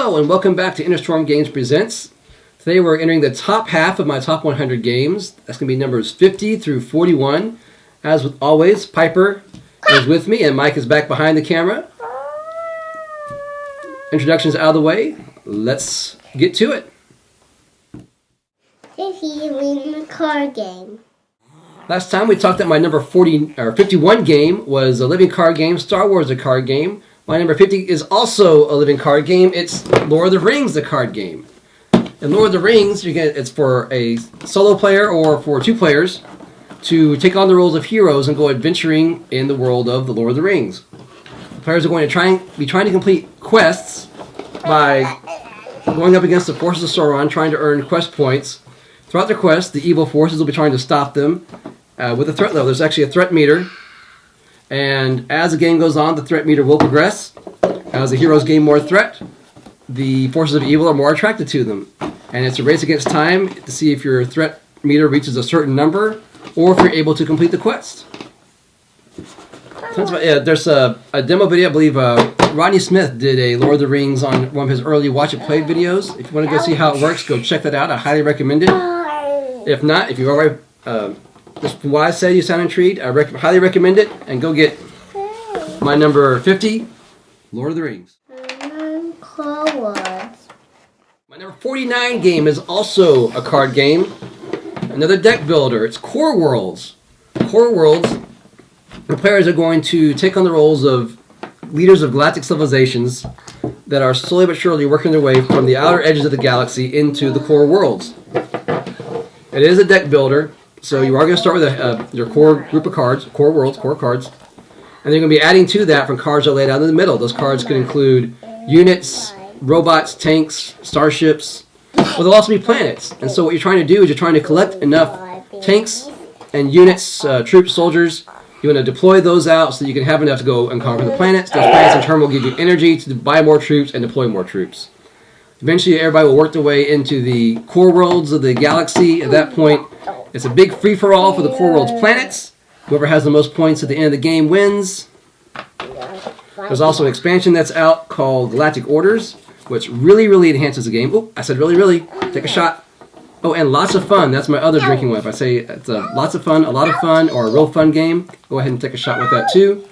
Hello and welcome back to Interstorm Games Presents. Today we're entering the top half of my top 100 games. That's going to be numbers 50 through 41. As with always, Piper is with me and Mike is back behind the camera. Introductions out of the way. Let's get to it. 50 living card game. Last time we talked that my number 51 game was a living card game, Star Wars a card game. My number 50 is also a living card game. It's Lord of the Rings, the card game. In Lord of the Rings, it's for a solo player or for two players to take on the roles of heroes and go adventuring in the world of the Lord of the Rings. The players are going to be trying to complete quests by going up against the forces of Sauron, trying to earn quest points. Throughout their quest, the evil forces will be trying to stop them with a threat level. There's actually a threat meter. And as the game goes on, the threat meter will progress. As the heroes gain more threat, the forces of evil are more attracted to them. And it's a race against time to see if your threat meter reaches a certain number or if you're able to complete the quest. There's a demo video. I believe Rodney Smith did a Lord of the Rings on one of his early Watch It Played videos. If you want to go see how it works, go check that out. I highly recommend it. If not, if you've already... just from what I say, you sound intrigued, I highly recommend it, and go get my number 50, Lord of the Rings. My number 49 game is also a card game, another deck builder. It's Core Worlds. Core Worlds, the players are going to take on the roles of leaders of galactic civilizations that are slowly but surely working their way from the outer edges of the galaxy into the core worlds. It is a deck builder. So you are going to start with your core group of cards, core worlds, core cards. And they're going to be adding to that from cards that are laid out in the middle. Those cards can include units, robots, tanks, starships. Well, there'll also be planets. And so what you're trying to do is you're trying to collect enough tanks and units, troops, soldiers. You want to deploy those out so that you can have enough to go and conquer the planets. Those planets in turn will give you energy to buy more troops and deploy more troops. Eventually everybody will work their way into the core worlds of the galaxy. At that point, it's a big free-for-all for the core world's planets. Whoever has the most points at the end of the game wins. There's also an expansion that's out called Galactic Orders, which really, really enhances the game. Oh, I said really, really. Take a shot. Oh, and lots of fun. That's my other drinking one. If I say it's lots of fun, a lot of fun, or a real fun game, go ahead and take a shot with that too.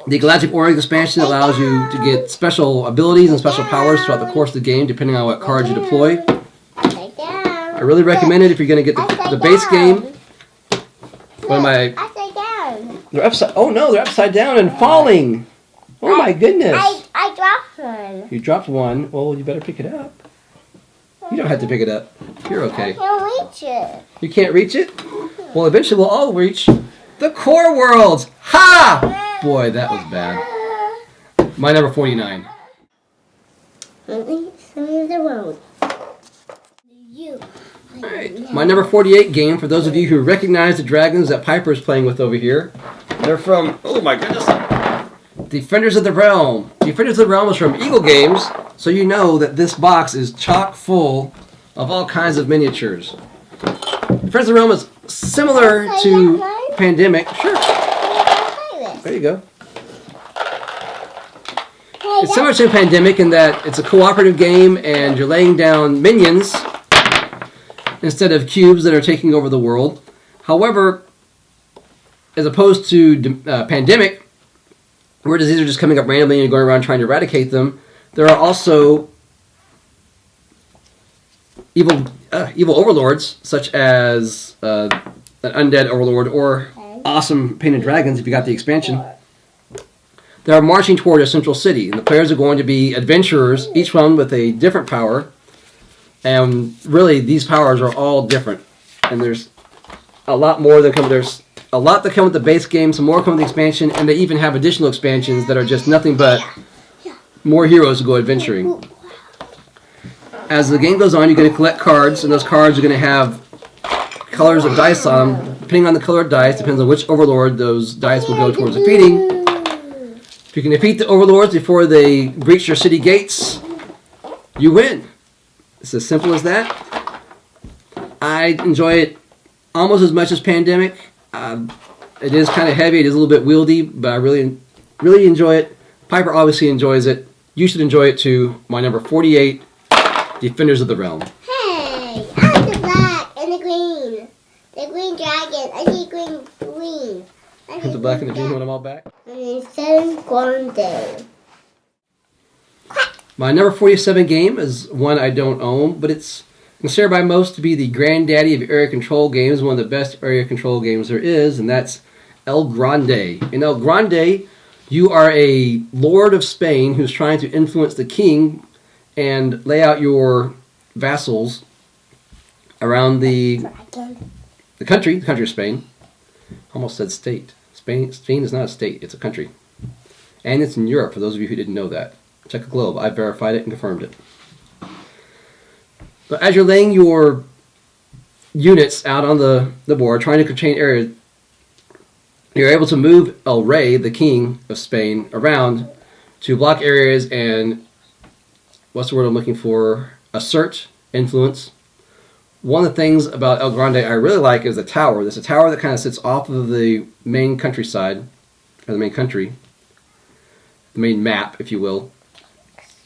The Galactic Orders expansion allows you to get special abilities and special powers throughout the course of the game, depending on what cards you deploy. I really recommend it if you're going to get the base game. One of my... Upside down. They're upside... Oh no, they're upside down and falling. Oh my goodness. I dropped one. You dropped one. Well, you better pick it up. You don't have to pick it up. You're okay. I can't reach it. You can't reach it? Well, eventually we'll all reach the core worlds. Ha! Boy, that was bad. My number 49. Alright, my number 48 game, for those of you who recognize the dragons that Piper is playing with over here. They're from, oh my goodness, Defenders of the Realm. Defenders of the Realm is from Eagle Games, so you know that this box is chock full of all kinds of miniatures. Defenders of the Realm is similar to Pandemic. Sure. There you go. It's similar to Pandemic in that it's a cooperative game and you're laying down minions instead of cubes that are taking over the world. However, as opposed to Pandemic, where diseases are just coming up randomly and you're going around trying to eradicate them, there are also evil overlords, such as an undead overlord or awesome painted dragons if you got the expansion. They are marching toward a central city, and the players are going to be adventurers, each one with a different power. And really, these powers are all different. And there's a lot more that come. There's a lot that come with the base game, some more come with the expansion, and they even have additional expansions that are just nothing but more heroes to go adventuring. As the game goes on, you're going to collect cards, and those cards are going to have colors of dice on them. Depending on the color of dice, depends on which overlord those dice will go towards defeating. If you can defeat the overlords before they breach your city gates, you win. It's as simple as that. I enjoy it almost as much as Pandemic. It is kind of heavy. It is a little bit wieldy, but I really enjoy it. Piper obviously enjoys it. you should enjoy it too. My number 48, Defenders of the Realm. Hey, I like the black and the green. The green dragon. I see green. The black and the green one, I'm all back. And it's then Grande. My number 47 game is one I don't own, but it's considered by most to be the granddaddy of area control games, one of the best area control games there is, and that's El Grande. In El Grande, you are a lord of Spain who's trying to influence the king and lay out your vassals around the country of Spain. Almost said state. Spain is not a state, it's a country. And it's in Europe, for those of you who didn't know that. Check the globe. I verified it and confirmed it. But as you're laying your units out on the board, trying to contain areas, you're able to move El Rey, the king of Spain, around to block areas and, what's the word I'm looking for? Assert influence. One of the things about El Grande I really like is the tower. There's a tower that kind of sits off of the main countryside, or the main country, the main map, if you will.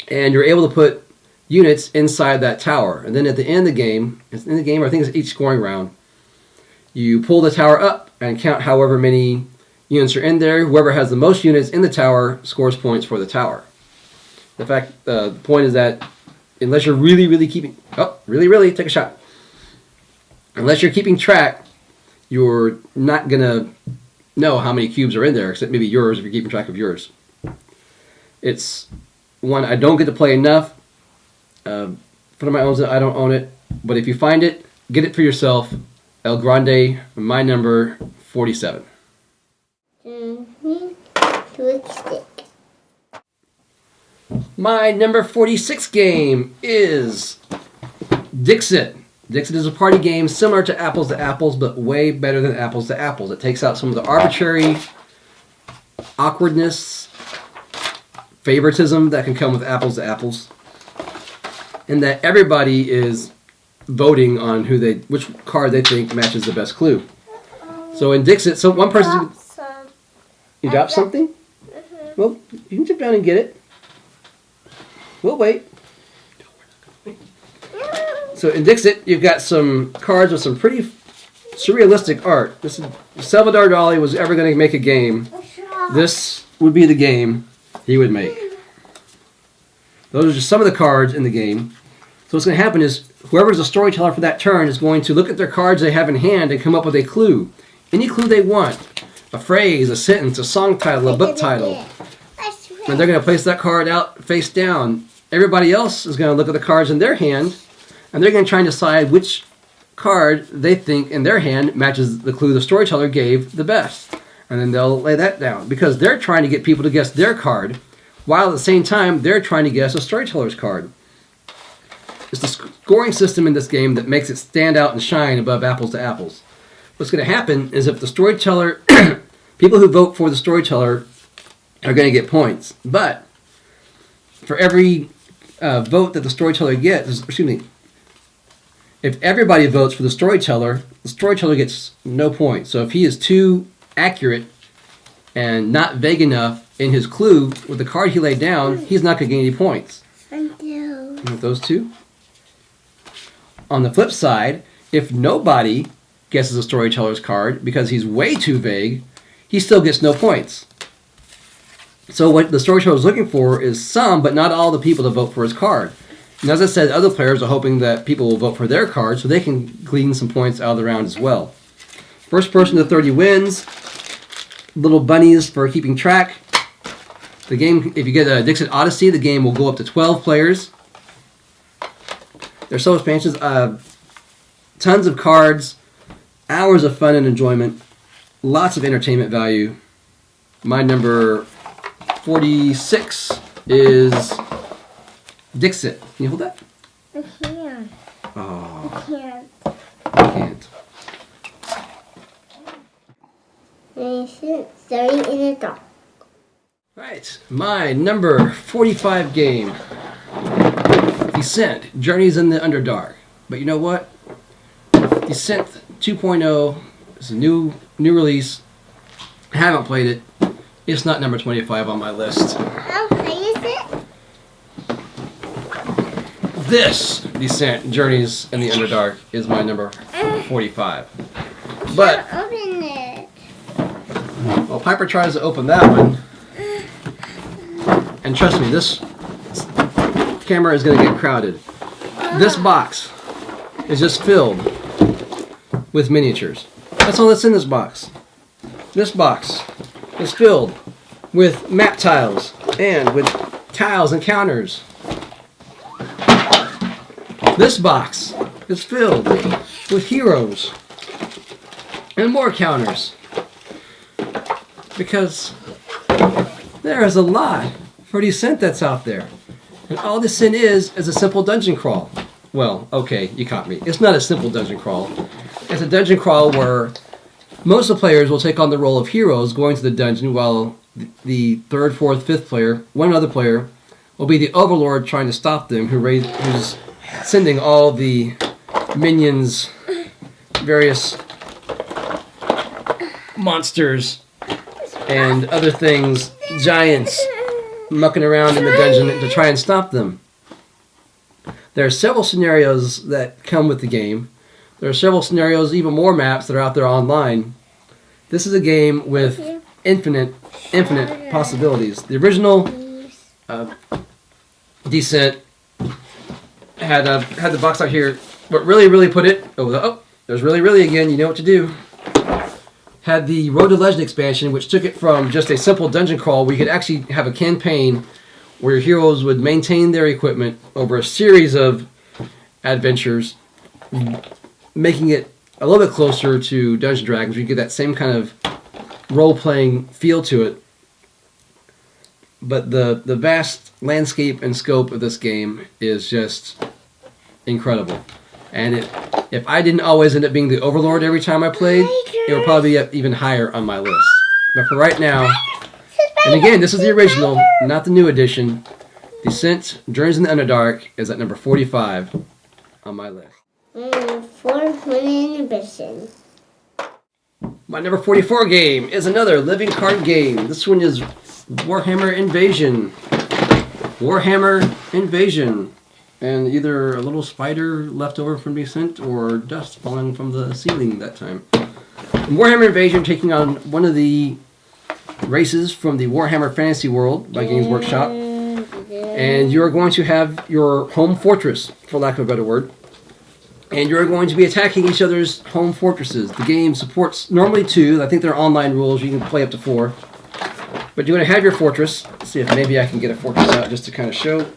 And you're able to put units inside that tower. And then at the end of the game, or I think it's each scoring round, you pull the tower up and count however many units are in there. Whoever has the most units in the tower scores points for the tower. In fact, the point is that unless you're really keeping... Oh, really, take a shot. Unless you're keeping track, you're not going to know how many cubes are in there, except maybe yours if you're keeping track of yours. It's one I don't get to play enough. Friend of mine owns it, I don't own it. But if you find it, get it for yourself. El Grande, my number 47. Stick. My number 46 game is Dixit. Dixit is a party game similar to Apples, but way better than Apples. It takes out some of the arbitrary awkwardness, favoritism that can come with Apples, and that everybody is voting on which card they think matches the best clue. So in Dixit, one person... You dropped something? Well, you can jump down and get it. We'll wait. So in Dixit, you've got some cards with some pretty surrealistic art. This is, if Salvador Dali was ever going to make a game, this would be the game he would make. Those are just some of the cards in the game. So what's going to happen is whoever's the storyteller for that turn is going to look at their cards they have in hand and come up with a clue. Any clue they want. A phrase, a sentence, a song title, a book title. And they're going to place that card out face down. Everybody else is going to look at the cards in their hand, and they're going to try and decide which card they think in their hand matches the clue the storyteller gave the best. And then they'll lay that down, because they're trying to get people to guess their card, while at the same time they're trying to guess a storyteller's card. It's the scoring system in this game that makes it stand out and shine above Apples. What's going to happen is if the storyteller, people who vote for the storyteller are going to get points. But for every vote that the storyteller gets, if everybody votes for the storyteller gets no points. So if he is too accurate and not vague enough in his clue with the card he laid down, he's not going to get any points. With those two. On the flip side, if nobody guesses a storyteller's card because he's way too vague, he still gets no points. So what the storyteller is looking for is some, but not all the people to vote for his card. And as I said, other players are hoping that people will vote for their card so they can glean some points out of the round as well. First person to 30 wins. Little bunnies for keeping track. The game, if you get a Dixit Odyssey, the game will go up to 12 players. There's so expansions, tons of cards, hours of fun and enjoyment, lots of entertainment value. My number 46 is Dixit. Can you hold that? I can't. Oh, I can't. I can't. It's very in the dark. Right, my number 45 game, Descent, Journeys in the Underdark. But you know what? Descent 2.0 is a new release. I haven't played it. It's not number 25 on my list. How high is it? this Descent, Journeys in the Underdark, is my number 45. But Open it. while Piper tries to open that one, and trust me, this camera is going to get crowded. This box is just filled with miniatures. That's all that's in this box. This box is filled with map tiles and with tiles and counters. This box is filled with heroes and more counters. Because there is a lot for Descent that's out there. And all Descent is a simple dungeon crawl. Well, okay, you caught me. It's not a simple dungeon crawl. It's a dungeon crawl where most of the players will take on the role of heroes going to the dungeon, while the third, fourth, fifth player, one other player, will be the overlord trying to stop them, who's sending all the minions, various monsters, and other things, giants, mucking around in the dungeon to try and stop them. There are several scenarios that come with the game. There are several scenarios, even more maps that are out there online. This is a game with infinite possibilities. The original Descent had the box out here. What really put it, there's really again, you know what to do. Had the Road to Legend expansion, which took it from just a simple dungeon crawl where you could actually have a campaign where your heroes would maintain their equipment over a series of adventures, making it a little bit closer to Dungeons & Dragons. You get that same kind of role-playing feel to it. But the vast landscape and scope of this game is just incredible. And if I didn't always end up being the overlord every time I played, it would probably be up even higher on my list. But for right now, and again, this is the original, not the new edition, Descent, Journeys in the Underdark is at number 45 on my list. Warhammer Invasion. My number 44 game is another living card game. This one is Warhammer Invasion. Warhammer Invasion. And either a little spider left over from Descent or dust falling from the ceiling that time. Warhammer Invasion taking on one of the races from the Warhammer Fantasy World by Games Workshop. And you're going to have your home fortress, for lack of a better word. And you're going to be attacking each other's home fortresses. The game supports normally 2. I think there are online rules. You can play up to 4. But you're going to have your fortress. Let's see if maybe I can get a fortress out just to kind of show.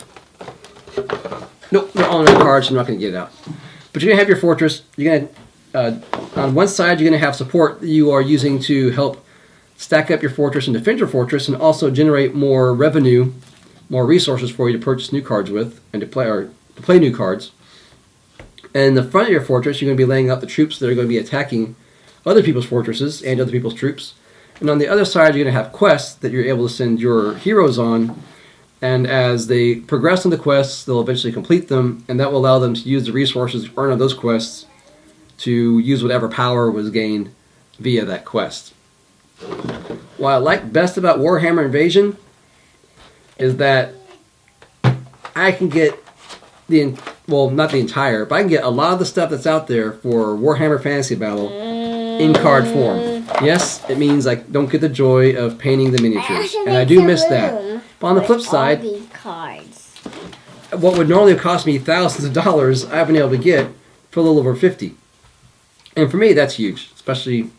Nope, they're all in the cards, so I'm not going to get it out. But you're going to have your fortress. You're going to, on one side, you're going to have support that you are using to help stack up your fortress and defend your fortress, and also generate more revenue, more resources for you to purchase new cards with, and to play new cards. And in the front of your fortress, you're going to be laying out the troops that are going to be attacking other people's fortresses and other people's troops. And on the other side, you're going to have quests that you're able to send your heroes on. And as they progress on the quests, they'll eventually complete them, and that will allow them to use the resources earned on those quests to use whatever power was gained via that quest. What I like best about Warhammer Invasion is that I can get not the entire, but I can get a lot of the stuff that's out there for Warhammer Fantasy Battle in card form. Yes, it means I don't get the joy of painting the miniatures, and I do miss that. But on the flip side, Cards. what would normally cost me thousands of dollars, I've been able to get for a little over 50. And for me, that's huge, especially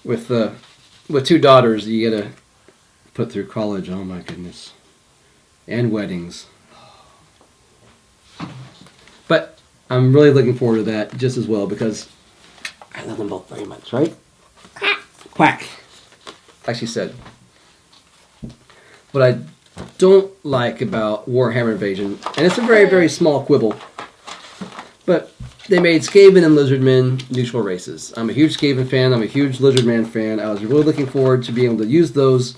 with 2 daughters you got to put through college. Oh my goodness, and weddings. But I'm really looking forward to that just as well because I love them both very much, right? Quack. Quack, like she said. What I don't like about Warhammer Invasion, and it's a very, very small quibble, but they made Skaven and Lizardmen neutral races. I'm a huge Skaven fan. I'm a huge Lizardman fan. I was really looking forward to being able to use those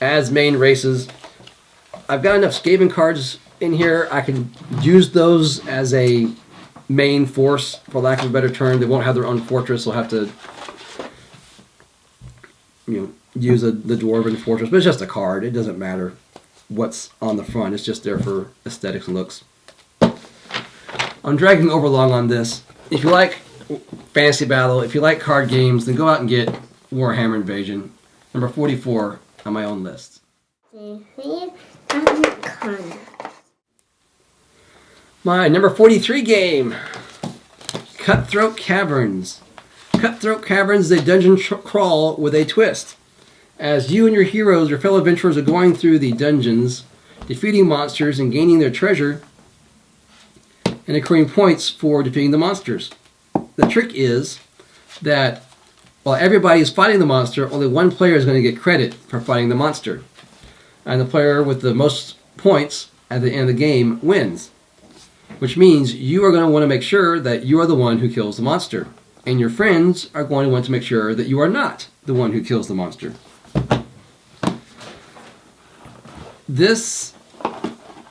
as main races. I've got enough Skaven cards in here. I can use those as a main force, for lack of a better term. They won't have their own fortress. They'll have to use the Dwarven fortress. But it's just a card. It doesn't matter what's on the front. It's just there for aesthetics and looks. I'm dragging over long on this. If you like Fantasy Battle, if you like card games, then go out and get Warhammer Invasion, number 44 on my own list. My number 43 game, Cutthroat Caverns. Cutthroat Caverns is a dungeon crawl with a twist. As you and your heroes, your fellow adventurers, are going through the dungeons, defeating monsters and gaining their treasure, and accruing points for defeating the monsters. The trick is that while everybody is fighting the monster, only one player is going to get credit for fighting the monster. And the player with the most points at the end of the game wins. Which means you are going to want to make sure that you are the one who kills the monster. And your friends are going to want to make sure that you are not the one who kills the monster. This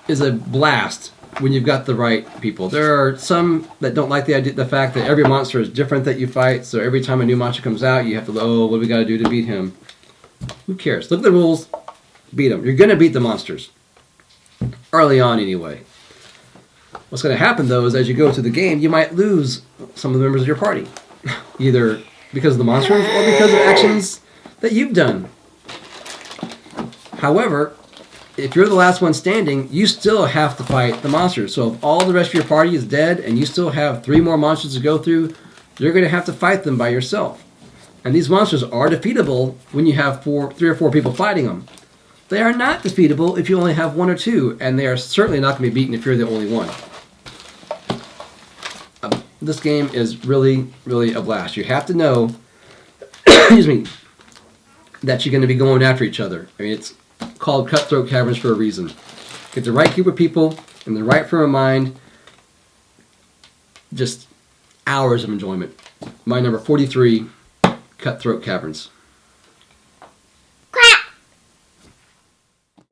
is a blast when you've got the right people. There are some that don't like the fact that every monster is different that you fight, so every time a new monster comes out, you have to, oh, what do we got to do to beat him? Who cares? Look at the rules, beat them. You're going to beat the monsters. Early on, anyway. What's going to happen, though, is as you go through the game, you might lose some of the members of your party. Either because of the monsters or because of actions that you've done. However, if you're the last one standing, you still have to fight the monsters. So if all the rest of your party is dead and you still have 3 more monsters to go through, you're going to have to fight them by yourself. And these monsters are defeatable when you have 3 or 4 people fighting them. They are not defeatable if you only have 1 or 2, and they are certainly not going to be beaten if you're the only one. This game is really, really a blast. You have to know, excuse me, that you're going to be going after each other. I mean, it's called Cutthroat Caverns for a reason. Get the right group of people in the right frame of mind. Just hours of enjoyment. My number 43, Cutthroat Caverns. Crap!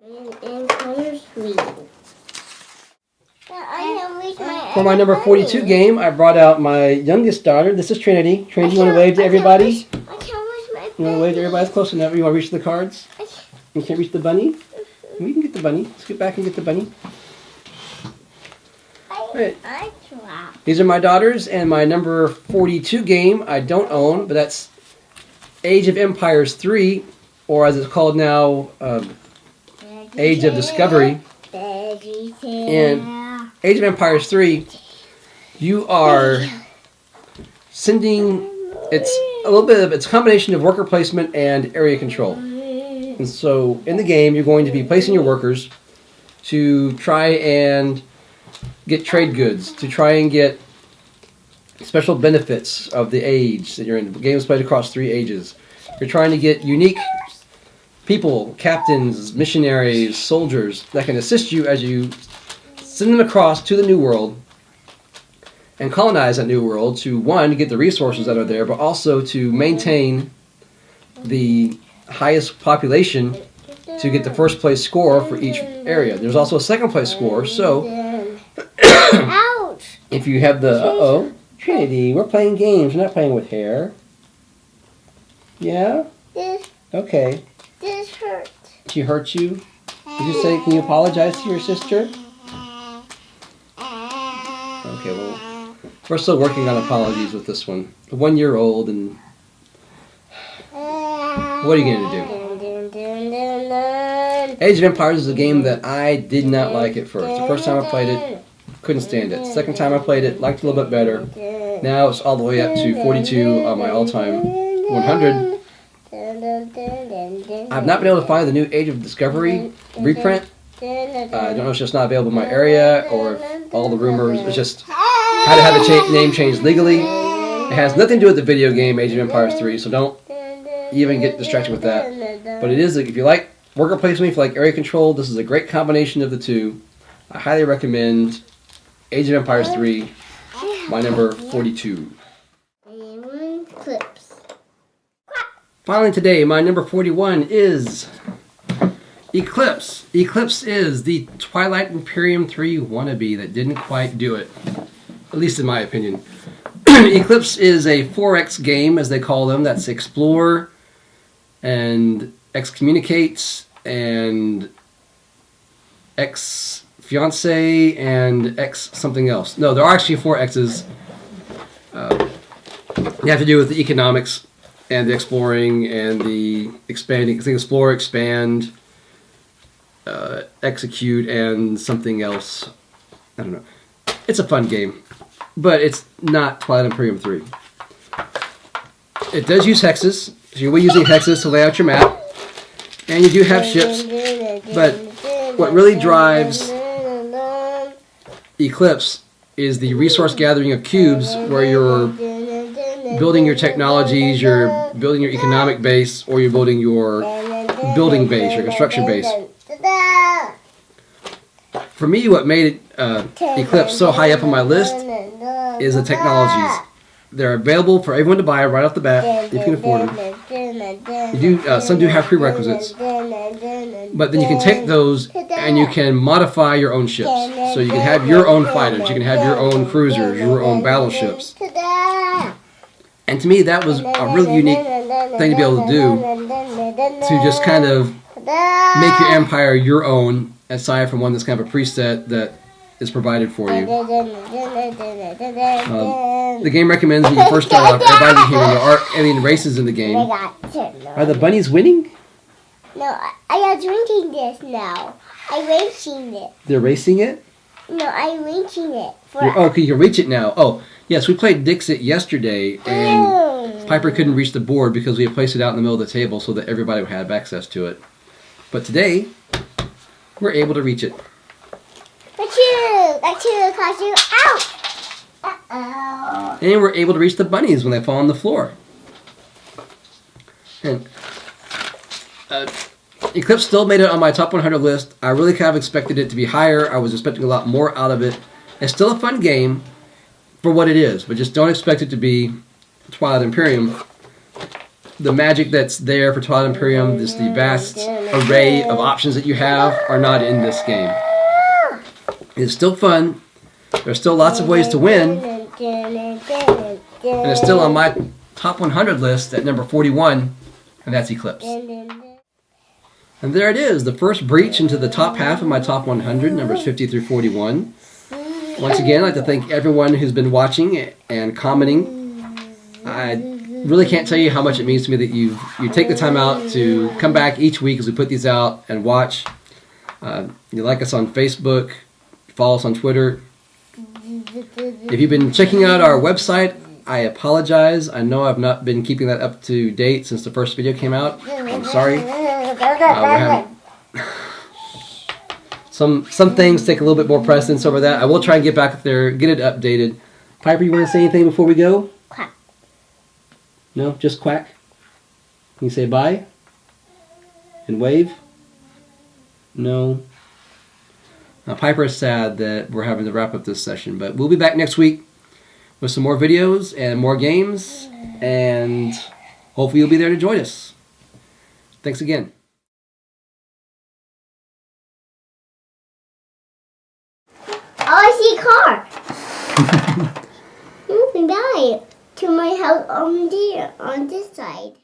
And colors green. For my number 42 game, I brought out my youngest daughter. This is Trinity. Trinity, you want to wave to everybody? I can't reach my You want to wave to everybody? It's close enough. You want to reach the cards? You can't reach the bunny? We can get the bunny. Let's get back and get the bunny. Right. These are my daughters, and my number 42 game I don't own, but that's Age of Empires 3, or as it's called now, Age of Discovery. And Age of Empires 3, you are sending, it's a little bit of, it's a combination of worker placement and area control. And so in the game, you're going to be placing your workers to try and get trade goods, to try and get special benefits of the age that you're in. The game is played across 3 ages. You're trying to get unique people, captains, missionaries, soldiers that can assist you as you send them across to the New World and colonize that New World to, one, get the resources that are there, but also to maintain the highest population to get the first place score for each area. There's also a second place score, so Ouch! if you have the, Trinity, we're playing games, we're not playing with hair. Yeah? Okay. This hurts. She hurt you? Did you say, can you apologize to your sister? Okay, well, we're still working on apologies with this one. 1 year old, and what are you going to do? Age of Empires is a game that I did not like at first. The first time I played it, couldn't stand it. Second time I played it, liked it a little bit better. Now it's all the way up to 42 on my all-time 100. I've not been able to find the new Age of Discovery reprint. I don't know if it's just not available in my area, or if all the rumors, it's just had to have the name changed legally. It has nothing to do with the video game Age of Empires 3, so don't even get distracted with that. But it is, if you like worker placement, if you like area control, this is a great combination of the two. I highly recommend Age of Empires 3, my number 42. Eclipse. Finally today, my number 41 is Eclipse. Eclipse is the Twilight Imperium 3 wannabe that didn't quite do it, at least in my opinion. Eclipse is a 4X game, as they call them. That's explore and excommunicate and fiance and X something else. No, there are actually 4 X's. They have to do with the economics and the exploring and the expanding. I think explore, expand, execute, and something else. I don't know. It's a fun game, but it's not Twilight Imperium 3. It does use hexes, so you will be using hexes to lay out your map, and you do have ships, but what really drives Eclipse is the resource gathering of cubes, where you're building your technologies, you're building your economic base, or you're building your building base, your construction base. For me, what made Eclipse so high up on my list is the technologies. They're available for everyone to buy right off the bat if you can afford them. You do, some do have prerequisites, but then you can take those and you can modify your own ships. So you can have your own fighters, you can have your own cruisers, your own battleships. And to me, that was a really unique thing to be able to do, to just kind of make your empire your own, aside from one that's kind of a preset that is provided for you. The game recommends when you first start off, everybody here, there are alien races in the game. Are the bunnies winning? No, I am drinking this now. I'm racing it. They're racing it? No, I'm reaching it. Oh, okay, you can reach it now. Oh, yes, we played Dixit yesterday, and Piper couldn't reach the board because we had placed it out in the middle of the table so that everybody would have access to it. But today, we're able to reach it. Achoo, ouch! Uh-oh. And we're able to reach the bunnies when they fall on the floor. And Eclipse still made it on my top 100 list. I really kind of expected it to be higher. I was expecting a lot more out of it. It's still a fun game for what it is, but just don't expect it to be Twilight Imperium. The magic that's there for Twilight Imperium, just the vast array of options that you have, are not in this game. It's still fun. There's still lots of ways to win. And it's still on my top 100 list at number 41, and that's Eclipse. And there it is, the first breach into the top half of my top 100, numbers 50 through 41. Once again, I'd like to thank everyone who's been watching and commenting. I really can't tell you how much it means to me that you take the time out to come back each week as we put these out and watch. You like us on Facebook, follow us on Twitter. If you've been checking out our website, I apologize. I know I've not been keeping that up to date since the first video came out. I'm sorry. Some things take a little bit more precedence over that. I will try and get back there, get it updated. Piper, you want to say anything before we go? Quack. No, just quack. Can you say bye? And wave? No. Piper is sad that we're having to wrap up this session, but we'll be back next week with some more videos and more games, and hopefully you'll be there to join us. Thanks again. Oh, I see a car. Moving by to my house on this side.